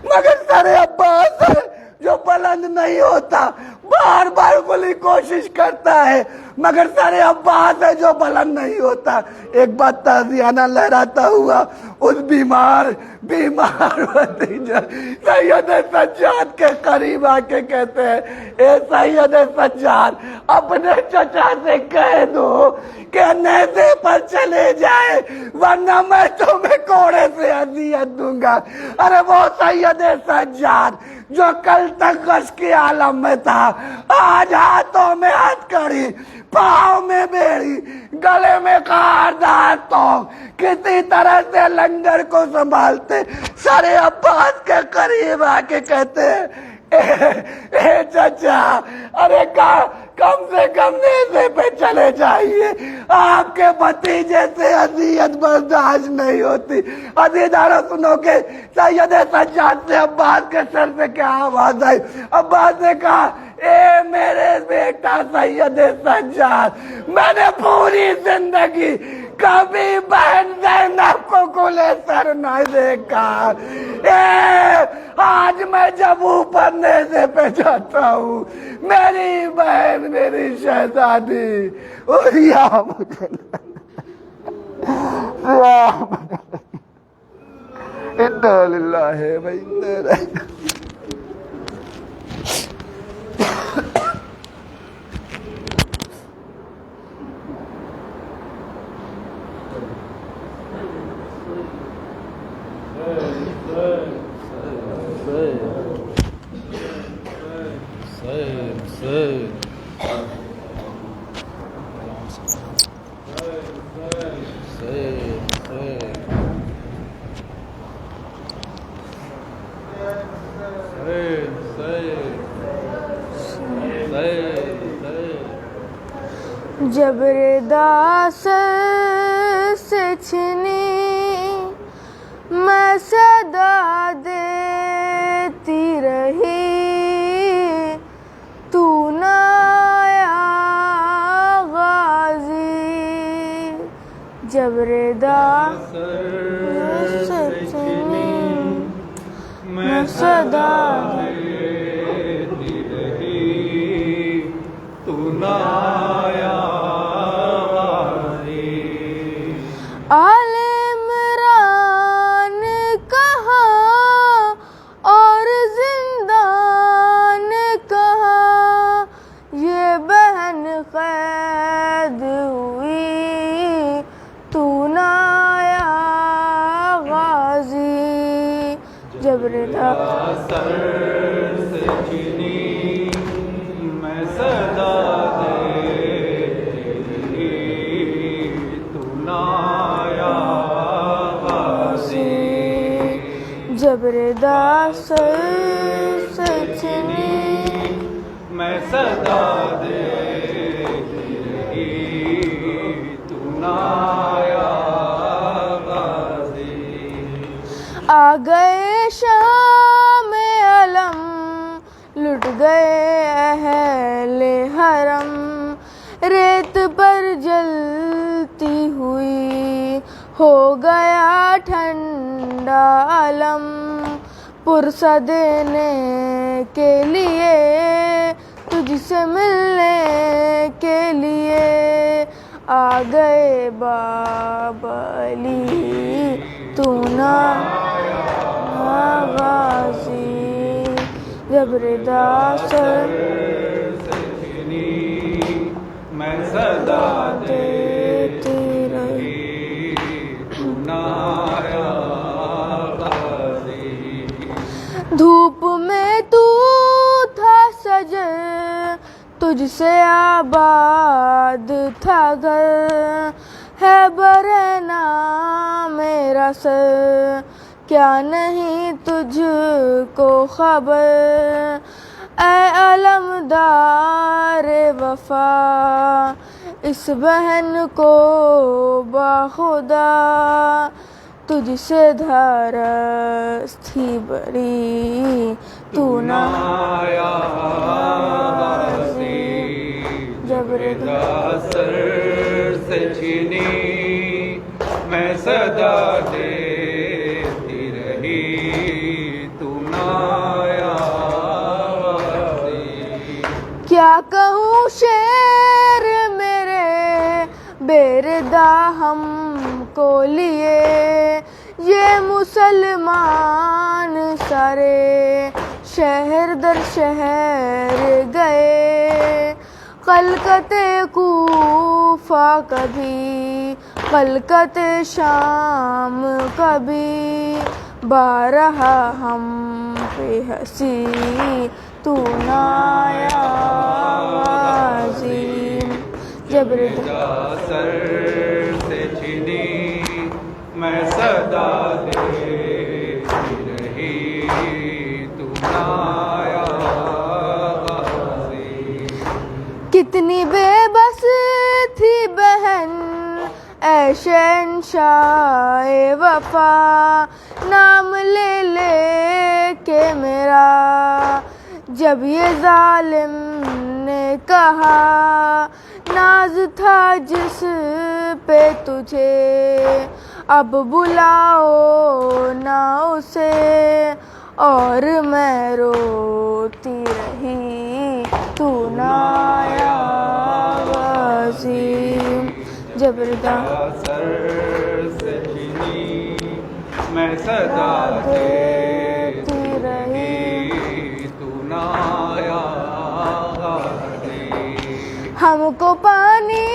مگر سر عباس ہے جو بلند نہیں ہوتا. بار بار کلی کوشش کرتا ہے مگر سر عباس ہے جو بلند نہیں ہوتا. ایک بات تعزیانہ لہراتا ہوا اس بیمار بھتیجا سید سجاد کے قریب آ کے کہتے ہیں, اے سید سجاد اپنے چچا سے کہہ دو کہ نیزے پر چلے جائے ورنہ میں تمہیں کوڑے سے اذیت دوں گا. ارے وہ سید سجاد جو کل تک غش کے عالم میں تھا, آج ہاتھوں میں ہتھکڑی, پاؤں میں بیڑی, گلے میں خاردار تو کسی طرح سے لنگر کو سنبھالتے سر عباس کے قریب آ کے کہتے ہیں, اے چچا ارے کم سے کم نیزے پہ چلے جائیے, آپ کے بھتیجے سے اذیت برداشت نہیں ہوتی. عزیزانو سنو کہ سید سجاد سے عباس کے سر سے کیا آواز آئی. عباس نے کہا, اے میرے بیٹا سید سجاد, میں نے پوری زندگی کبھی بہن زینب کو کھلے سر نہ دیکھا. آج میں جب اوپر نیزے پہ جاتا ہوں میری بہن میری شہزادی انا للہ و انا الیہ جبر داس سے چھنی میں صدا دیتی رہی تو نہ آیا غازی جبر داس سے چھنی میں صدا دیتی رہی تو نہ آل عمران کہاں اور زندان کہاں یہ بہن قید ہوئی تو نہ آیا غازی جبر داس سے چھنی میں صدا جبر داس سے چھنی میں صدا دیتی رہی تو نہ آیا غازی آ گئے شام علم لٹ گئے اہل حرم ریت پر جلتی ہوئی ہو گیا ٹھنڈا علم پرسہ دینے کے لیے تجھ سے ملنے کے لیے آ گئے بابا علی تو نہ غازی جبر داس سے چھنی میں صدا دیتی رہی دھوپ میں تو تھا سجر تجھ سے آباد تھا گھر ہے برہنہ میرا سر کیا نہیں تجھ کو خبر اے علمدار وفا اس بہن کو باخدا تجھ سے دھارس تھی بڑی تو نہ آیا غازی جبر داس سے چھنی میں صدا دیتی رہی تو نہ آیا غازی کیا کہوں شعر میرے بیردا ہم کو لیے یہ مسلمان سارے شہر در شہر گئے قلقت کوفہ کبھی قلقت شام کبھی بارہا ہم پہ ہنسی تو نہ آیا غازی جبر داس سے چھنی میں صدا دیتی رہی تو نہ آیا غازی کتنی بے بس تھی بہن اے شہنشاہ وفا نام لے لے کے میرا جب یہ ظالم نے کہا ناز تھا جس پہ تجھے اب بلاؤ نہ اسے اور میں روتی رہی تو نہ آیا غازی جبر داس سے چھنی میں میں صدا دیتی رہی تو نہ آیا ہم کو پانی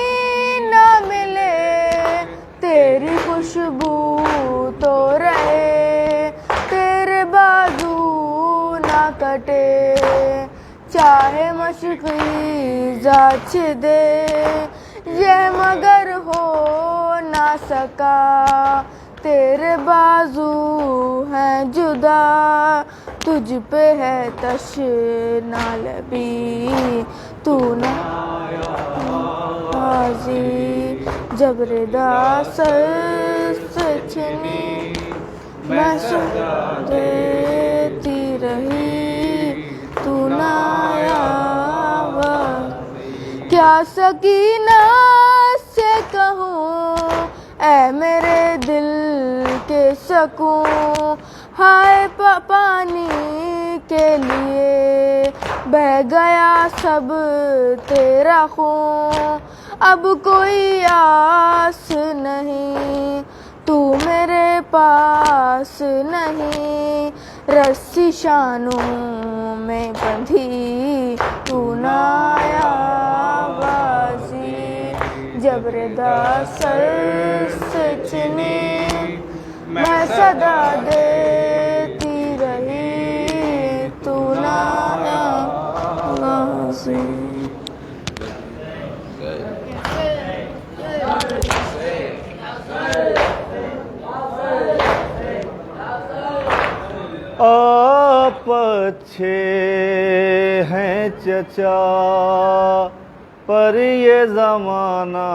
نہ ملے تیری خوشبو تو رہے تیرے بازو نہ کٹے چاہے مشقی زاچ دے یہ مگر ہو نہ سکا تیرے بازو ہیں جدا تجھ پہ ہے تشنا لبی تو نہ حاضی جب ردا سر سے چھنی میں صدا دیتی رہی تو نہ آیا کیا سکینہ سے کہوں اے میرے دل کے سکون ہائے پانی کے لیے بہہ گیا سب تیرا خون اب کوئی آس نہیں تو میرے پاس نہیں رسی شانوں میں بندھی تو نہ آیا بازی جب ردا سر سے چنی میں صدا دیتی رہی تو نہ آیا بازی آپ اچھے ہیں چچا پر یہ زمانہ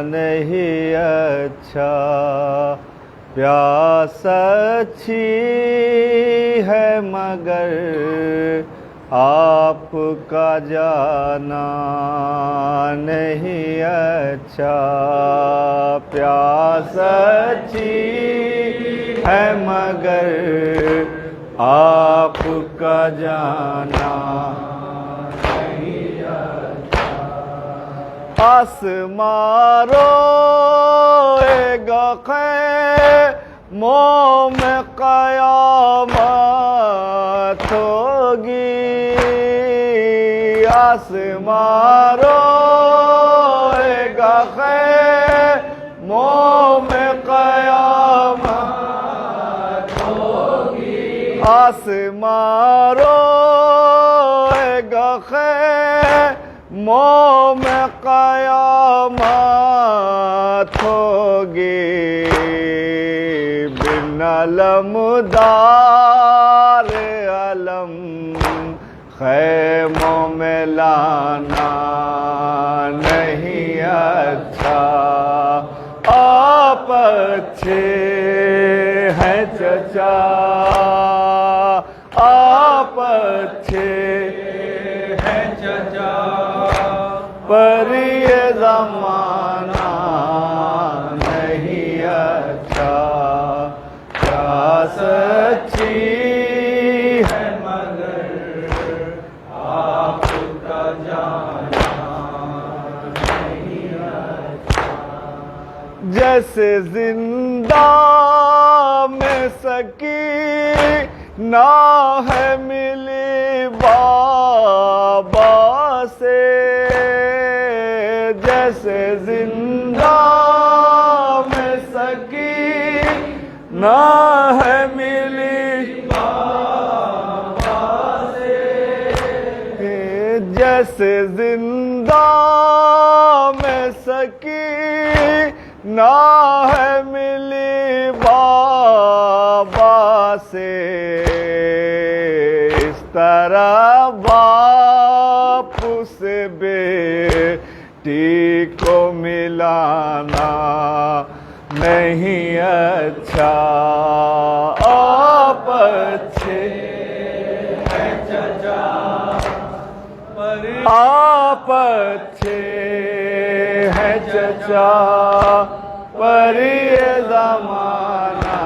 نہیں اچھا پیاس اچھی ہے مگر آپ کا جانا نہیں اچھا پیاس اچھی ہے مگر آپ کا جانا نہیں اچھا آسمان روئے گا خیموں میں قیامت ہوگی آسمان روئے گا خیموں میں قیامت ہوگی آسمان روئے گا خیموں میں قیامت ہوگی بن علمدار علم خیموں میں لانا نہیں اچھا آپ اچھے ہیں چچا آپ اچھے ہیں چچا پر یہ زمانہ نہیں اچھا پیاس اچھی ہے مگر آپ کا جانا نہیں اچھا جیسے زندہ میں سکینہ ہے ملی بابا سے جیسے زندہ میں سکینہ ہے ملی بابا سے جیسے زندہ میں سکینہ ہے ملی بابا سے اس طرح باپ سے بیٹی کو ملانا نہیں اچھا آپ اچھے ہیں چچا آپ اچھے ہیں چچا پر یہ زمانہ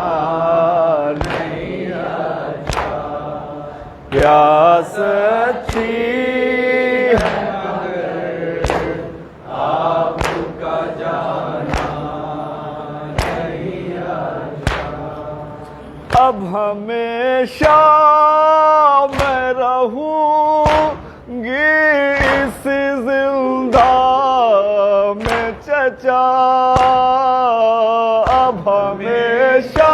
نہیں اچھا پیاس اچھی ہے مگر آپ کا جانا نہیں اچھا میں رہوں گی اس زندہ میں چچا، اب ہمیشہ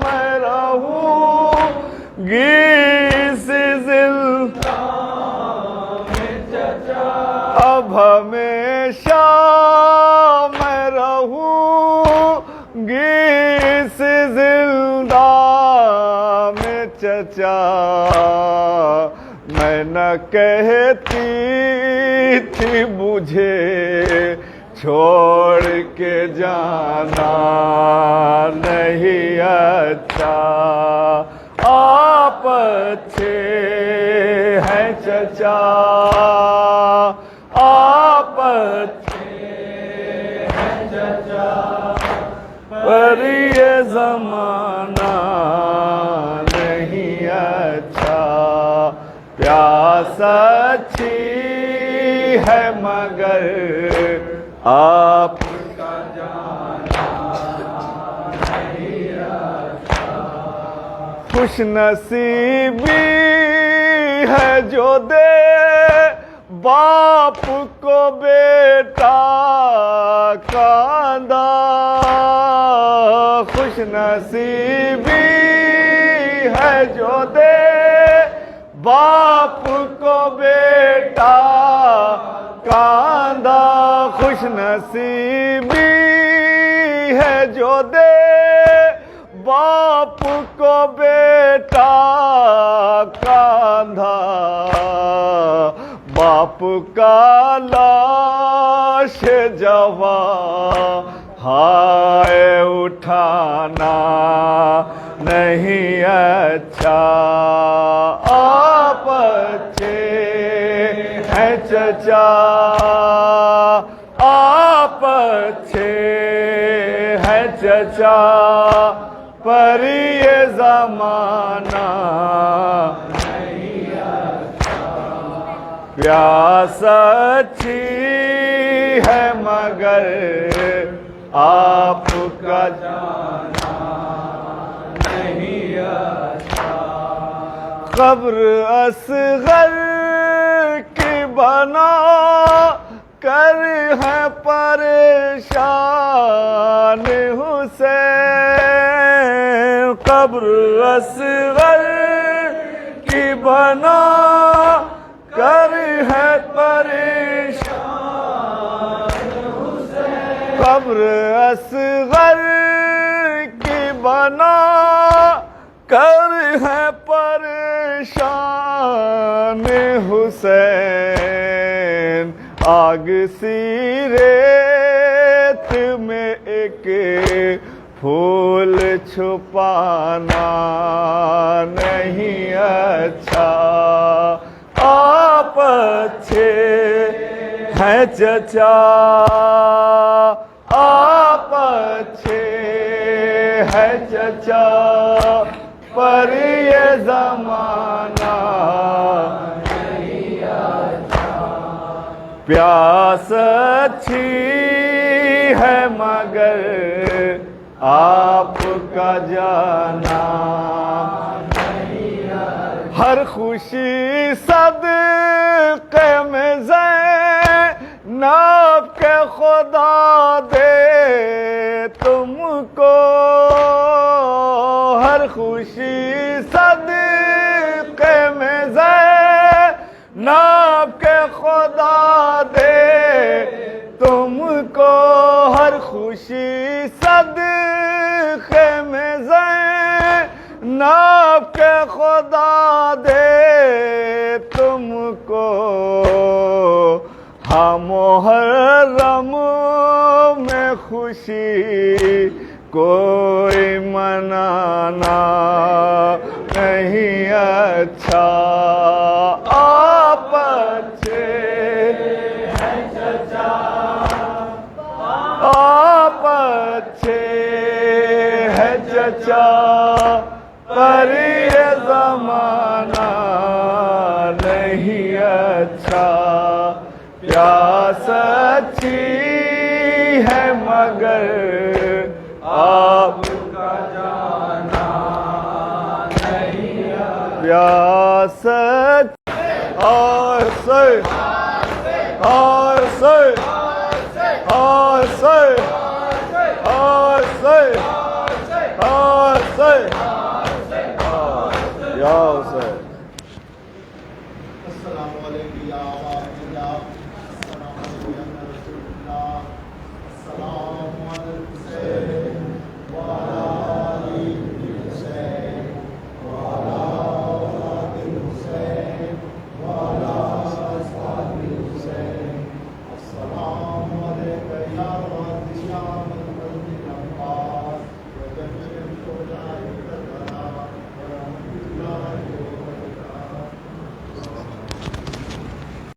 میں رہوں گی اس زندہ میں چچا، اب ہمیشہ میں رہوں گی اس زندہ میں چچا، میں نہ کہتی تھی مجھے چھوڑ کے جانا نہیں اچھا، آپ اچھے ہیں چچا، آپ اچھے ہیں چچا، پر یہ زمانہ نہیں اچھا، پیاس اچھی ہے مگر آپ کا جانا نہیں اچھا، خوش نصیبی ہے جو دے باپ کو بیٹا کاندھا، خوش نصیبی ہے جو دے باپ کو بیٹا کاندھا، خوش نصیبی ہے جو دے باپ کو بیٹا کاندھا، باپ کا لاش جوان ہائے اٹھانا نہیں اچھا، آپ اچھے ہیں چچا، آپ اچھے ہیں چچا، پر یہ زمانہ نہیں اچھا، پیاس اچھی ہے مگر آپ کا جانا نہیں اچھا، قبر اصغر کی بنا کر ہے پریشان حسین، قبر اصغر کی بنا کر ہے پریشان حسین، قبر اصغر کی بنا کر ہے پریشان حسین، آگ سی ریت میں ایک پھول چھپانا نہیں اچھا، آپ اچھے ہیں چچا، آپ اچھے ہیں چچا، پر یہ زمانہ نہیں اچھا، پیاس اچھی ہے مگر آپ کا جانا نہیں اچھا، ہر خوشی صدقے میں زینب کے خدا دے تم کو، ہر خوشی صدقے میں زینب کے خدا دے تم کو، ہر خوشی صدقے میں زینب کے خدا دے تم کو، ہاں محرم میں خوشی کوئی منانا نہیں اچھا، آپ اچھے ہیں چچا، آپ اچھے ہیں چچا، پر یہ زمانہ نہیں اچھا، پیاس اچھی ہے مگر آپ کا جانا ریاست آسے آسے آسے آسے آسے